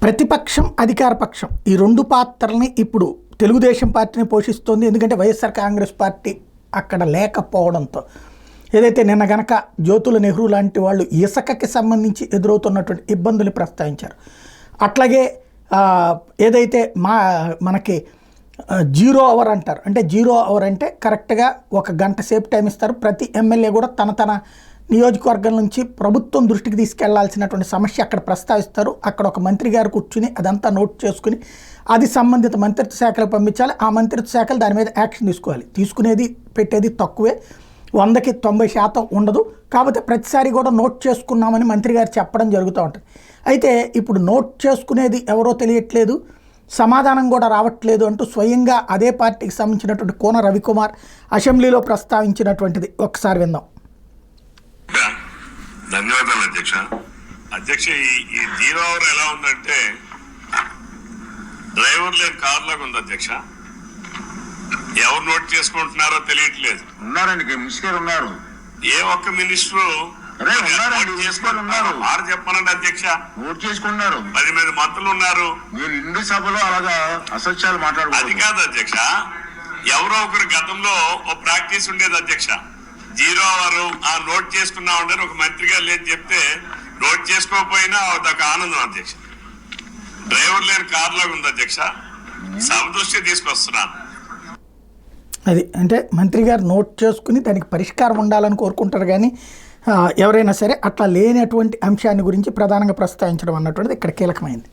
ప్రతిపక్షం అధికార పక్షం ఈ రెండు పాత్రల్ని ఇప్పుడు తెలుగుదేశం పార్టీని పోషిస్తోంది. ఎందుకంటే వైఎస్ఆర్ కాంగ్రెస్ పార్టీ అక్కడ లేకపోవడంతో ఏదైతే నిన్న గనక జ్యోతుల నెహ్రూ లాంటి వాళ్ళు ఇసుకకి సంబంధించి ఎదురవుతున్నటువంటి ఇబ్బందులు ప్రస్తావించారు. అట్లాగే ఏదైతే మనకి 0 అవర్ అంటారు, అంటే 0 అవర్ అంటే కరెక్ట్గా 1 గంట సేపు టైం ఇస్తారు. ప్రతి ఎమ్మెల్యే కూడా తన నియోజకవర్గం నుంచి ప్రభుత్వం దృష్టికి తీసుకెళ్లాల్సినటువంటి సమస్య అక్కడ ప్రస్తావిస్తారు. అక్కడ ఒక మంత్రి గారు కూర్చుని అదంతా నోట్ చేసుకుని అది సంబంధిత మంత్రిత్వ శాఖలకు పంపించాలి. ఆ మంత్రిత్వ శాఖలు దాని మీద యాక్షన్ తీసుకోవాలి. తీసుకునేది పెట్టేది తక్కువే, 100కి 90% ఉండదు. కాకపోతే ప్రతిసారి కూడా నోట్ చేసుకున్నామని మంత్రి గారు చెప్పడం జరుగుతూ ఉంటుంది. అయితే ఇప్పుడు నోట్ చేసుకునేది ఎవరో తెలియట్లేదు, సమాధానం కూడా రావట్లేదు అంటూ స్వయంగా అదే పార్టీకి సంబంధించినటువంటి కోన రవికుమార్ అసెంబ్లీలో ప్రస్తావించినటువంటిది ఒకసారి విందాం. ధన్యవాదాలు అధ్యక్ష. అధ్యక్ష, ఈ 0 అవర్ ఎలా ఉందంటే డ్రైవర్ లేని కార్ లాగా ఉంది అధ్యక్ష. ఎవరు నోట్ చేసుకుంటున్నారో తెలియట్లేదు. ఉన్నారండి, మినిస్టర్ ఉన్నారు. ఏ ఒక్క మినిస్టరు ఆరు చెప్పానండి అధ్యక్ష. నోట్ చేసుకున్నారు. 10 మంది మంత్రులు ఉన్నారు. మీరు ఇండి సభలో అలాగా అసత్యాలు మాట్లాడు. అది కాదు అధ్యక్ష, ఎవరో ఒకరు గతంలో ఓ ప్రాక్టీస్ ఉండేది అధ్యక్ష. 0 అవర్ ఆ నోట్ చేసుకున్నా ఉండని ఒక మంత్రి గారు లేదు చెప్తే నోట్ చేసుకోకపోయినా అదొక ఆనందం అధ్యక్ష. డ్రైవర్ లేని కార్ లాగా ఉంది అధ్యక్ష. సభ దృష్టి తీసుకొస్తున్నాను. అది అంటే మంత్రి గారు నోట్ చేసుకుని దానికి పరిష్కారం ఉండాలని కోరుకుంటారు, కానీ ఎవరైనా సరే అట్లా లేనటువంటి అంశాన్ని గురించి ప్రధానంగా ప్రస్తావించడం అన్నటువంటిది ఇక్కడ కీలకమైంది.